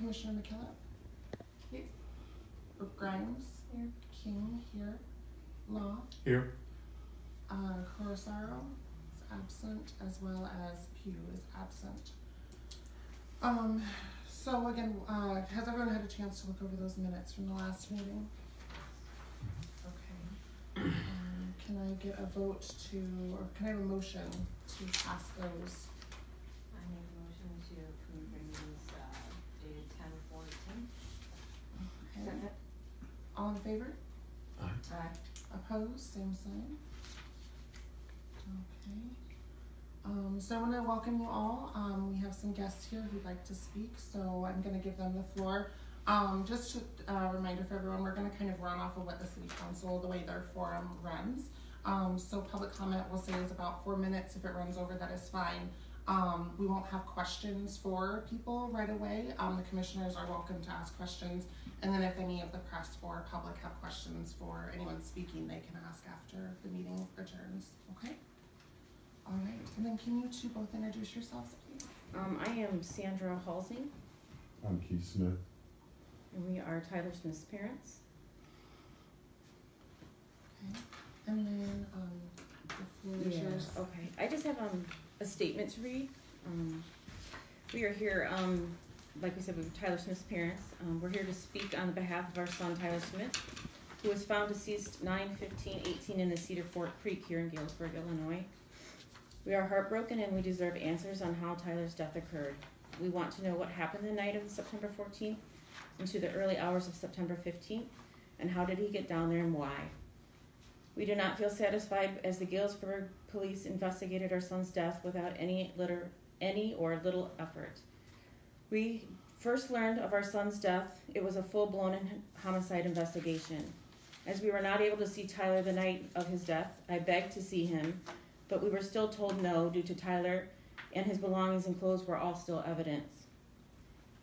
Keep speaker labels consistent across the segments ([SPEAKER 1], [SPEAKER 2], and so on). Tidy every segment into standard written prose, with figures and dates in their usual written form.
[SPEAKER 1] Commissioner McKillop?
[SPEAKER 2] Here.
[SPEAKER 1] Grimes?
[SPEAKER 2] Here.
[SPEAKER 1] King here. Law?
[SPEAKER 3] Here.
[SPEAKER 1] Corosaro is absent, as well as Pugh is absent. So again, has everyone had a chance to look over those minutes from the last meeting? Okay. Can I get a vote to, or can I have a motion to pass those?
[SPEAKER 2] I make a motion to approve meetings dated 10/14.
[SPEAKER 1] Okay.
[SPEAKER 2] Second.
[SPEAKER 1] All in favor?
[SPEAKER 3] Aye.
[SPEAKER 2] Aye.
[SPEAKER 1] Opposed? Same sign. Okay. So I want to welcome you all. We have some guests here who'd like to speak, so I'm going to give them the floor. Just a reminder for everyone, we're going to kind of run off of what the City Council, the way their forum runs. So public comment we'll say is about 4 minutes. If it runs over, that is fine. We won't have questions for people right away. The commissioners are welcome to ask questions. And then if any of the press or public have questions for anyone speaking, they can ask after the meeting adjourns. Okay? All right. And then can you two both introduce yourselves, please?
[SPEAKER 4] I am Sandra Halsne.
[SPEAKER 5] I'm Keith Smith.
[SPEAKER 4] And we are Tyler Smith's parents.
[SPEAKER 1] Okay. And then the floor is yours.
[SPEAKER 4] Okay. I just have a statement to read. We are here, like we said, we were Tyler Smith's parents. We're here to speak on behalf of our son, Tyler Smith, who was found deceased 9/15/18 in the Cedar Fork Creek here in Galesburg, Illinois. We are heartbroken and we deserve answers on how Tyler's death occurred. We want to know what happened the night of September 14th into the early hours of September 15th, and how did he get down there and why. We do not feel satisfied as the Galesburg police investigated our son's death without any or little effort. We first learned of our son's death, it was a full-blown homicide investigation. As we were not able to see Tyler the night of his death, I begged to see him, but we were still told no due to Tyler and his belongings and clothes were all still evidence.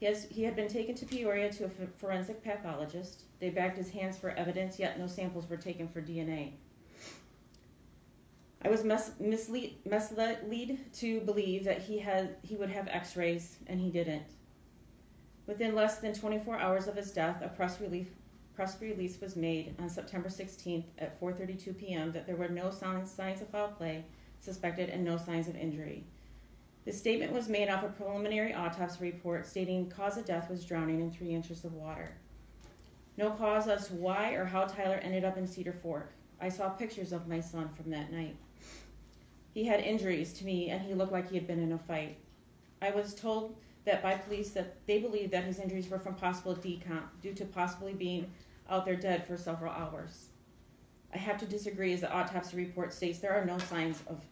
[SPEAKER 4] He had been taken to Peoria to a forensic pathologist. They bagged his hands for evidence, yet no samples were taken for DNA. I was misled to believe that he would have x-rays, and he didn't. Within less than 24 hours of his death, a press release was made on September 16th at 4:32 p.m. that there were no signs of foul play suspected and no signs of injury. The statement was made off a preliminary autopsy report stating cause of death was drowning in 3 inches of water. No cause as to why or how Tyler ended up in Cedar Fork. I saw pictures of my son from that night. He had injuries to me and he looked like he had been in a fight. I was told that by police that they believed that his injuries were from possible decomp due to possibly being out there dead for several hours. I have to disagree as the autopsy report states there are no signs of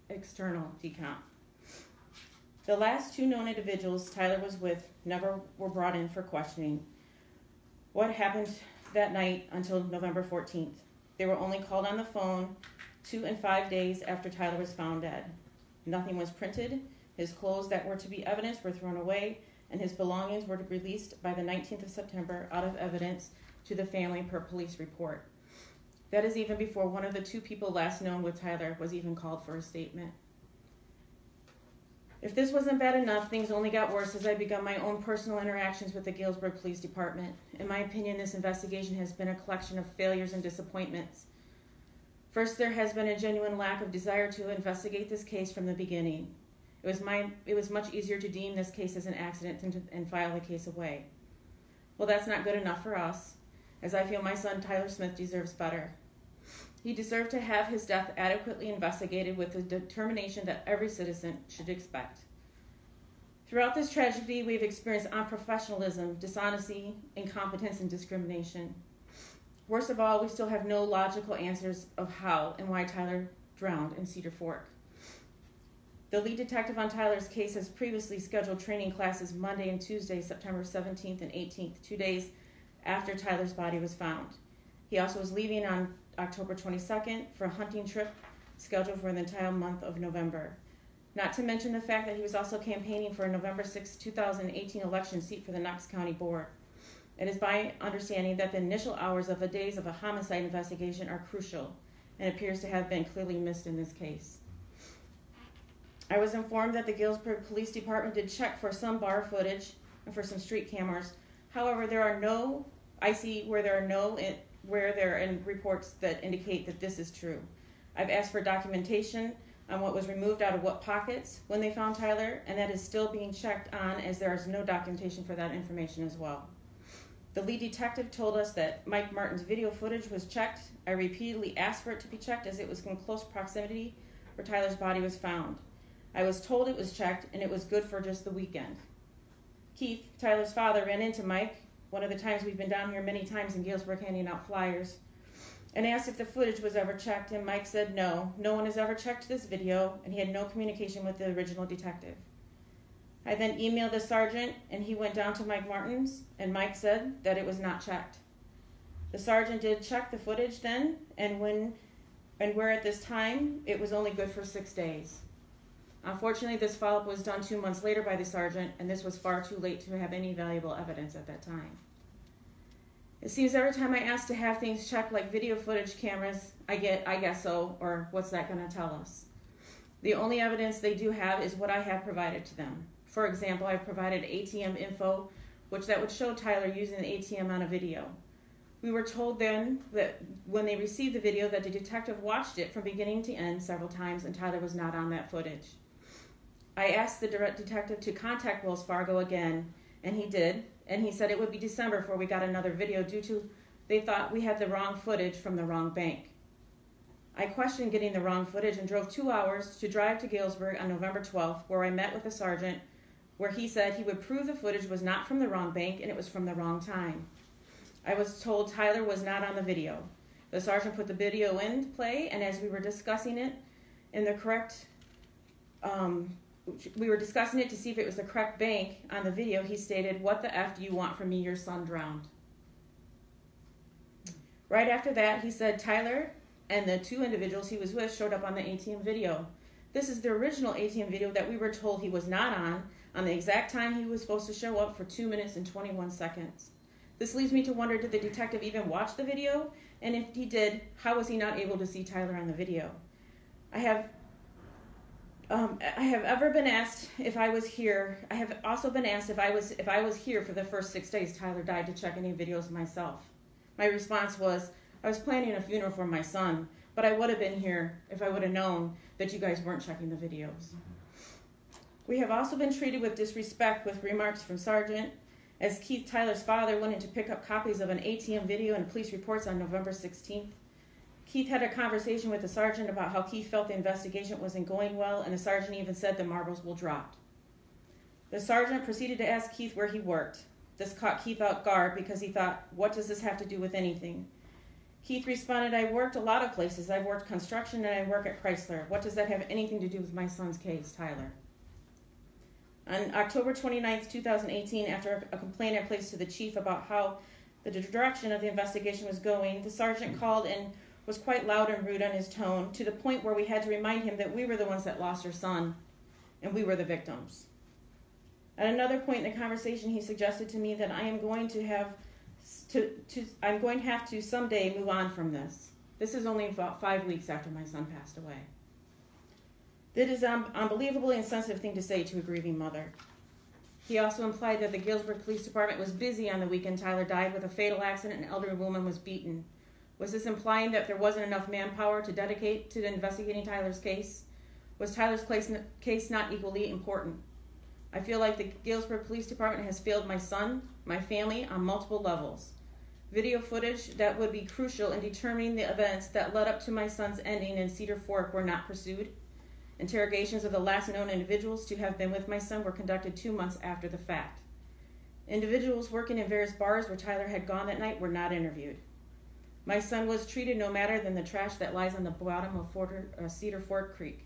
[SPEAKER 4] external decomp. The last 2 known individuals Tyler was with never were brought in for questioning. What happened that night until November 14th? They were only called on the phone 2 and 5 days after Tyler was found dead. Nothing was printed. His clothes that were to be evidence were thrown away, and his belongings were released by the 19th of September out of evidence to the family per police report. That is even before one of the 2 people last known with Tyler was even called for a statement. If this wasn't bad enough, things only got worse as I began my own personal interactions with the Galesburg Police Department. In my opinion, this investigation has been a collection of failures and disappointments. First, there has been a genuine lack of desire to investigate this case from the beginning. It was much easier to deem this case as an accident and file the case away. Well, that's not good enough for us, as I feel my son Tyler Smith deserves better. He deserved to have his death adequately investigated with the determination that every citizen should expect. Throughout this tragedy, we've experienced unprofessionalism, dishonesty, incompetence, and discrimination. Worst of all, we still have no logical answers of how and why Tyler drowned in Cedar Fork. The lead detective on Tyler's case has previously scheduled training classes Monday and Tuesday, September 17th and 18th, 2 days after Tyler's body was found. He also was leaving on October 22nd for a hunting trip scheduled for the entire month of November. Not to mention the fact that he was also campaigning for a November 6, 2018 election seat for the Knox County Board. It is my understanding that the initial hours of the days of a homicide investigation are crucial and appears to have been clearly missed in this case. I was informed that the Galesburg Police Department did check for some bar footage and for some street cameras. However, there are reports that indicate that this is true. I've asked for documentation on what was removed out of what pockets when they found Tyler, and that is still being checked on, as there is no documentation for that information as well. The lead detective told us that Mike Martin's video footage was checked. I repeatedly asked for it to be checked, as it was in close proximity where Tyler's body was found. I was told it was checked, and it was good for just the weekend. Keith, Tyler's father, ran into Mike one of the times we've been down here many times in Galesburg handing out flyers, and asked if the footage was ever checked, and Mike said no one has ever checked this video, and he had no communication with the original detective. I then emailed the sergeant, and he went down to Mike Martin's, and Mike said that it was not checked. The sergeant did check the footage then, and where at this time it was only good for 6 days. Unfortunately, this follow-up was done 2 months later by the sergeant, and this was far too late to have any valuable evidence at that time. It seems every time I ask to have things checked, like video footage cameras, I get, I guess so, or what's that going to tell us? The only evidence they do have is what I have provided to them. For example, I've provided ATM info, that would show Tyler using the ATM on a video. We were told then that when they received the video that the detective watched it from beginning to end several times, and Tyler was not on that footage. I asked the direct detective to contact Wells Fargo again, and he did, and he said it would be December before we got another video due to they thought we had the wrong footage from the wrong bank. I questioned getting the wrong footage and drove 2 hours to drive to Galesburg on November 12th, where I met with a sergeant, where he said he would prove the footage was not from the wrong bank and it was from the wrong time. I was told Tyler was not on the video. The sergeant put the video in play, and as we were discussing it we were discussing it to see if it was the correct bank on the video, he stated, "What the F do you want from me? Your son drowned." Right after that, he said Tyler and the 2 individuals he was with showed up on the ATM video. This is the original ATM video that we were told he was not on the exact time he was supposed to show up for 2 minutes and 21 seconds. This leads me to wonder, did the detective even watch the video? And if he did, how was he not able to see Tyler on the video? I have ever been asked if I was here. I have also been asked if I was here for the first 6 days Tyler died to check any videos myself. My response was, I was planning a funeral for my son, but I would have been here if I would have known that you guys weren't checking the videos. We have also been treated with disrespect with remarks from Sergeant, as Keith, Tyler's father, went in to pick up copies of an ATM video and police reports on November 16th. Keith had a conversation with the sergeant about how Keith felt the investigation wasn't going well, and the sergeant even said the marbles will drop. The sergeant proceeded to ask Keith where he worked. This caught Keith off guard because he thought, what does this have to do with anything? Keith responded, I worked a lot of places. I've worked construction and I work at Chrysler. What does that have anything to do with my son's case, Tyler? On October 29th, 2018, after a complaint I placed to the chief about how the direction of the investigation was going, the sergeant called and was quite loud and rude on his tone, to the point where we had to remind him that we were the ones that lost our son, and we were the victims. At another point in the conversation, he suggested to me that I'm going to have to someday move on from this. This is only about 5 weeks after my son passed away. That is an unbelievably insensitive thing to say to a grieving mother. He also implied that the Galesburg Police Department was busy on the weekend Tyler died with a fatal accident and an elderly woman was beaten. Was this implying that there wasn't enough manpower to dedicate to investigating Tyler's case? Was Tyler's case not equally important? I feel like the Galesburg Police Department has failed my son, my family, on multiple levels. Video footage that would be crucial in determining the events that led up to my son's ending in Cedar Fork were not pursued. Interrogations of the last known individuals to have been with my son were conducted 2 months after the fact. Individuals working in various bars where Tyler had gone that night were not interviewed. My son was treated no matter than the trash that lies on the bottom of Cedar Fork Creek.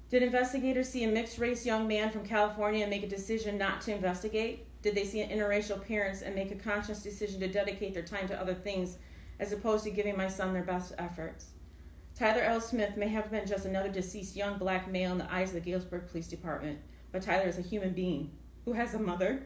[SPEAKER 4] Did investigators see a mixed-race young man from California and make a decision not to investigate? Did they see interracial parents and make a conscious decision to dedicate their time to other things as opposed to giving my son their best efforts? Tyler L. Smith may have been just another deceased young black male in the eyes of the Galesburg Police Department, but Tyler is a human being who has a mother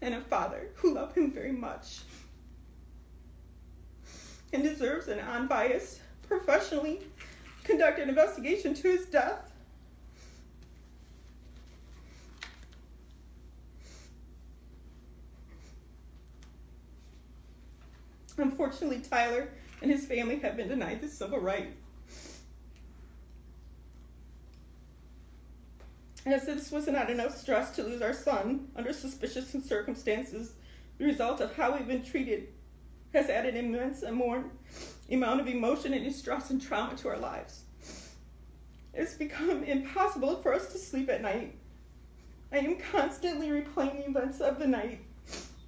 [SPEAKER 4] and a father who love him very much and deserves an unbiased, professionally conducted investigation to his death.
[SPEAKER 3] Unfortunately, Tyler and his family have been denied this civil right. As this was not enough stress to lose our son under suspicious circumstances, the result of how we've been treated has added immense and more amount of emotion and distress and trauma to our lives. It's become impossible for us to sleep at night. I am constantly replaying the events of the night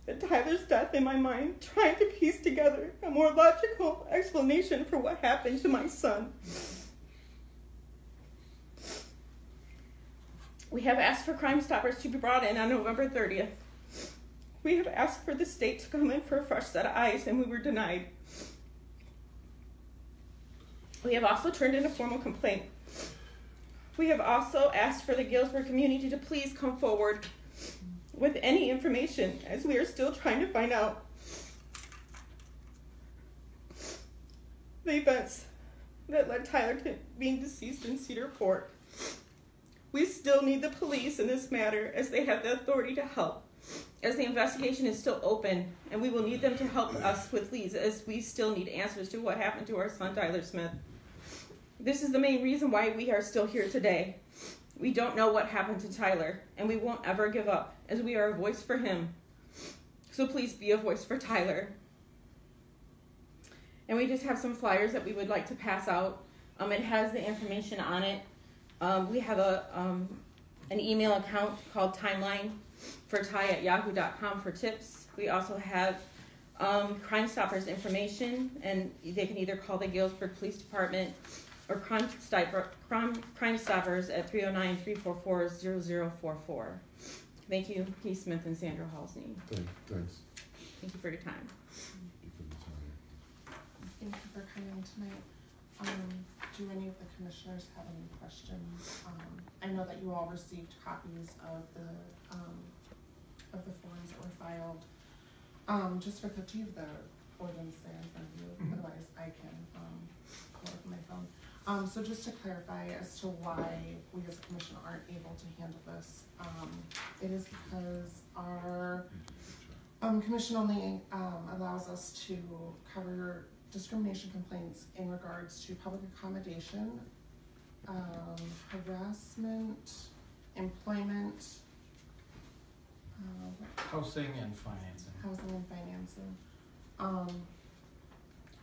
[SPEAKER 3] and Tyler's death in my mind, trying to piece together a more logical explanation for what happened to my son. We have asked for Crime Stoppers to be brought in on November 30th. We have asked for the state to come in for a fresh set of eyes, and we were denied. We have also turned in a formal complaint. We have also asked for the Galesburg community to please come forward with any information, as we are still trying to find out the events that led Tyler to being deceased in Cedar Fork. We still need the police in this matter, as they have the authority to help, as the investigation is still open, and we will need them to help us with leads, as we still need answers to what happened to our son, Tyler Smith. This is the main reason why we are still here today. We don't know what happened to Tyler, and we won't ever give up, as we are a voice for him. So please be a voice for Tyler. And we just have some flyers that we would like to pass out. It has the information on it. We have an email account called Timeline for Ty@yahoo.com for tips. We also have Crime Stoppers information, and they can either call the Galesburg Police Department or Crime Stoppers at 309-344-0044. Thank you, Keith Smith and Sandra Halsne.
[SPEAKER 5] Thanks.
[SPEAKER 3] Thank you for your time.
[SPEAKER 1] Thank you for coming tonight. Do any of the commissioners have any questions? I know that you all received copies of the forms that were filed. Just for do you have the ordinance there in front of you? Mm-hmm. Otherwise, I can pull it from my phone. So just to clarify as to why we as a commission aren't able to handle this, it is because our commission only allows us to cover discrimination complaints in regards to public accommodation, harassment, employment,
[SPEAKER 6] housing and financing.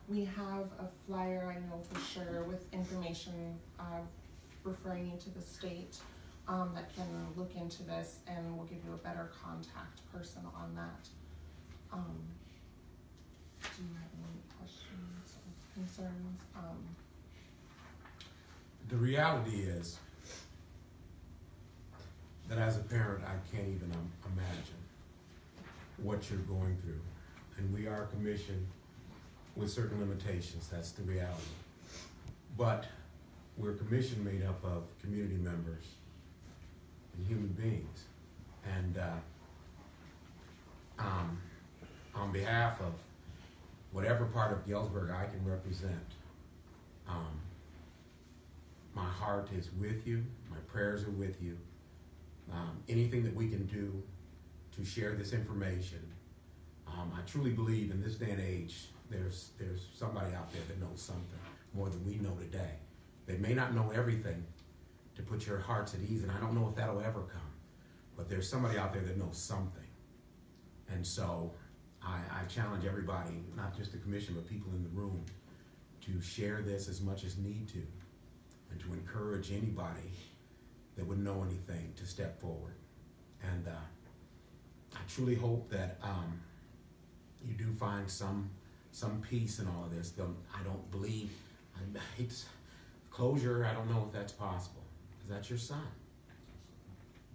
[SPEAKER 1] We have a flyer, I know for sure, with information referring you to the state that can look into this, and will give you a better contact person on that. Do you have any questions or concerns?
[SPEAKER 7] The reality is that as a parent, I can't even imagine what you're going through. And we are a commission with certain limitations. That's the reality. But we're a commission made up of community members and human beings. And on behalf of whatever part of Galesburg I can represent, my heart is with you. My prayers are with you. Anything that we can do to share this information. I truly believe in this day and age, there's somebody out there that knows something more than we know today. They may not know everything to put your hearts at ease, and I don't know if that'll ever come, but there's somebody out there that knows something. And so I challenge everybody, not just the commission, but people in the room, to share this as much as need to, and to encourage anybody that would know anything to step forward. And I truly hope that you do find some peace in all of this. I don't believe, I hate closure, I don't know if that's possible, because that's your son.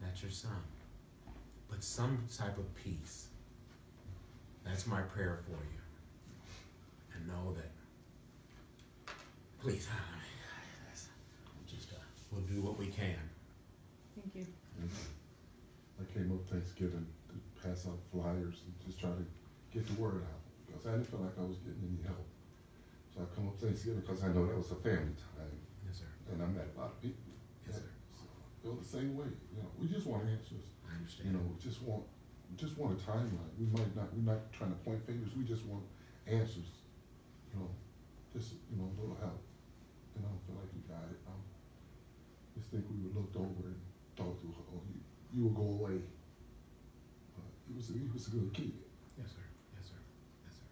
[SPEAKER 7] That's your son. But some type of peace. That's my prayer for you. And know that, please, we'll do what we can.
[SPEAKER 3] Thank you.
[SPEAKER 5] I came up Thanksgiving to pass out flyers and just try to get the word out, because I didn't feel like I was getting any help. So I come up Thanksgiving because I know that was a family time.
[SPEAKER 7] Yes, sir.
[SPEAKER 5] And I met a lot of people.
[SPEAKER 7] Yes, sir.
[SPEAKER 5] So I feel the same way. You know, we just want answers.
[SPEAKER 7] I understand.
[SPEAKER 5] You know, we just want a timeline. We're not trying to point fingers. We just want answers, just, a little help. And I don't feel like you got it. I just think we were looked over and thought, oh, you will go away. But he was a good kid.
[SPEAKER 7] Yes, sir. Yes, sir. Yes, sir.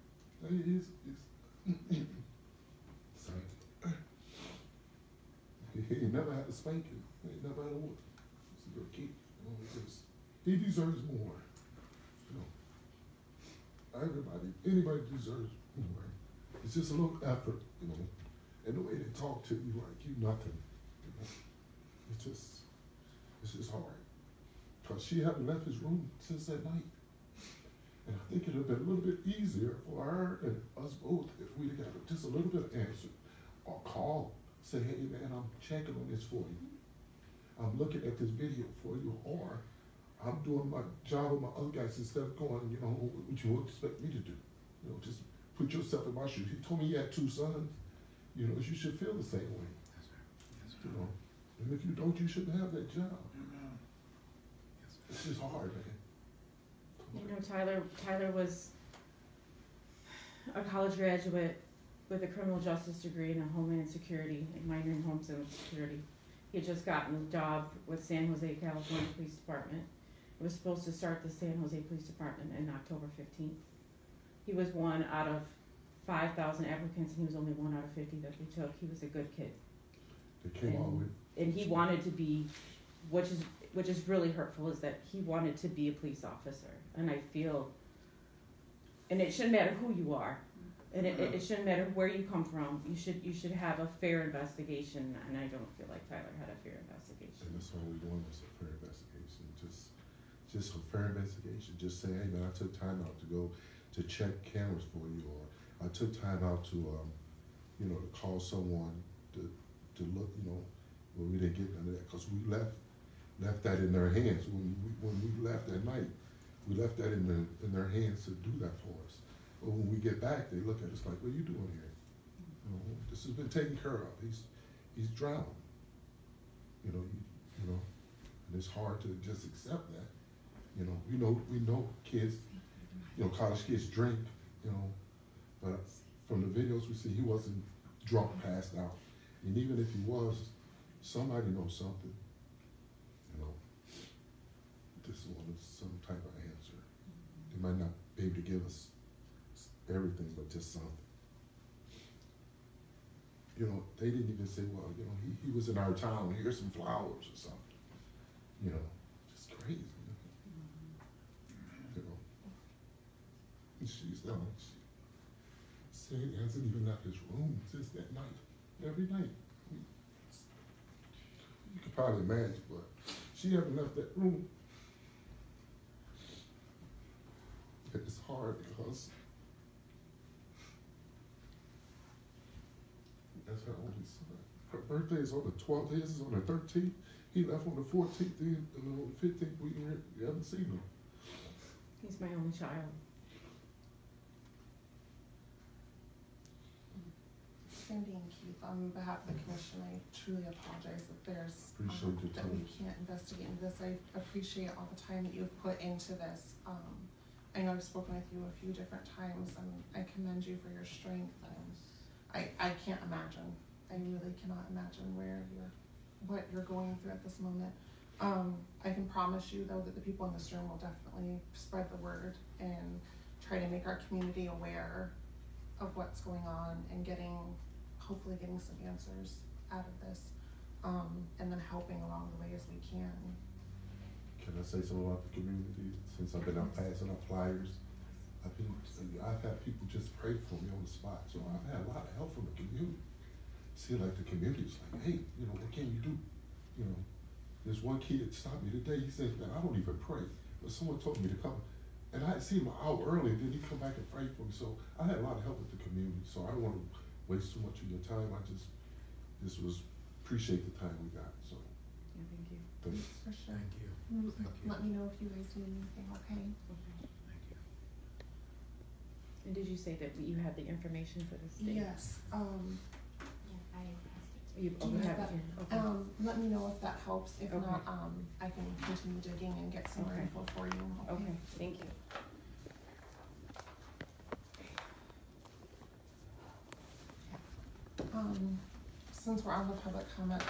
[SPEAKER 5] He never had a spanking. He never had a whoop. He's a good kid. He deserves more. Anybody deserves more. It's just a little effort, and the way they talk to you like you nothing. It's just hard. Because she hadn't left his room since that night. And I think it would have been a little bit easier for her and us both if we'd have got just a little bit of answer or call, say, hey man, I'm checking on this for you. I'm looking at this video for you, or I'm doing my job with my other guys instead of going, what you would expect me to do. Just put yourself in my shoes. He told me he had 2 sons. You should feel the same way.
[SPEAKER 7] Yes, sir. Yes, sir.
[SPEAKER 5] And if you don't, you shouldn't have that job.
[SPEAKER 7] Amen. Yes, sir.
[SPEAKER 5] It's just hard, man.
[SPEAKER 4] Tyler was a college graduate with a criminal justice degree and a homeland security, a minor in homeland security. He had just gotten a job with San Jose, California Police Department. It was supposed to start the San Jose Police Department on October 15th. He was one out of 5,000 applicants, and he was only 1 out of 50 that they took. He was a good kid.
[SPEAKER 5] They came all with.
[SPEAKER 4] And he wanted to be, which is really hurtful, is that he wanted to be a police officer. And I feel, and it shouldn't matter who you are, and it shouldn't matter where you come from. You should have a fair investigation, and I don't feel like Tyler had a fair investigation.
[SPEAKER 5] And that's all we're doing is a fair investigation. Just a fair investigation. Just say, hey man, I took time out to go to check cameras for you, or I took time out to to call someone to look, when we didn't get none of that, because we left that in their hands when we left that night. We left that in their hands to do that for us. But when we get back, they look at us like, what are you doing here? This has been taken care of. He's drowned. And it's hard to just accept that. We know kids, college kids drink, but from the videos we see, he wasn't drunk, passed out. And even if he was, somebody knows something. This one is some type of answer. They might not be able to give us everything, but just something. They didn't even say, well, he was in our town, here's some flowers or something. Just crazy. She's saying he hasn't even left his room since that night. Every night. You could probably imagine, but she hasn't left that room. It's hard because that's her only son. Her birthday is on the 12th, his is on the 13th. He left on the 14th, then on the 15th, we haven't seen him.
[SPEAKER 4] He's my only child.
[SPEAKER 1] Cindy and Keith, on behalf of the commission, I truly apologize that that we can't investigate into this. I appreciate all the time that you've put into this. I know I've spoken with you a few different times, and I commend you for your strength. And I can't imagine. I really cannot imagine what you're going through at this moment. I can promise you, though, that the people in this room will definitely spread the word and try to make our community aware of what's going on and hopefully getting some answers out of this, and then helping along the way as we can.
[SPEAKER 5] Can I say something about the community? Since I've been out passing out flyers, I've had people just pray for me on the spot. So I've had a lot of help from the community. See, like the community's like, hey, what can you do? There's one kid that stopped me today. He said, man, I don't even pray, but someone told me to come. And I had seen him an hour early, and then he come back and pray for me. So I had a lot of help with the community. So I don't want to waste too much of your time. Appreciate the time we got. So
[SPEAKER 4] Yeah, thank you.
[SPEAKER 5] thanks.
[SPEAKER 1] For sure.
[SPEAKER 7] Thank you.
[SPEAKER 1] Let me know if you guys need anything, okay?
[SPEAKER 7] Thank you.
[SPEAKER 4] And did you say that you had the information for this day?
[SPEAKER 1] Yes.
[SPEAKER 2] Yeah, I passed it.
[SPEAKER 4] You
[SPEAKER 1] Do you
[SPEAKER 4] have
[SPEAKER 1] have
[SPEAKER 4] it here. Okay.
[SPEAKER 1] Let me know if that helps. If
[SPEAKER 4] Okay.
[SPEAKER 1] not, I can continue digging and get some more
[SPEAKER 4] Okay.
[SPEAKER 1] info for you.
[SPEAKER 4] Okay, thank you.
[SPEAKER 1] Since we're on the public comment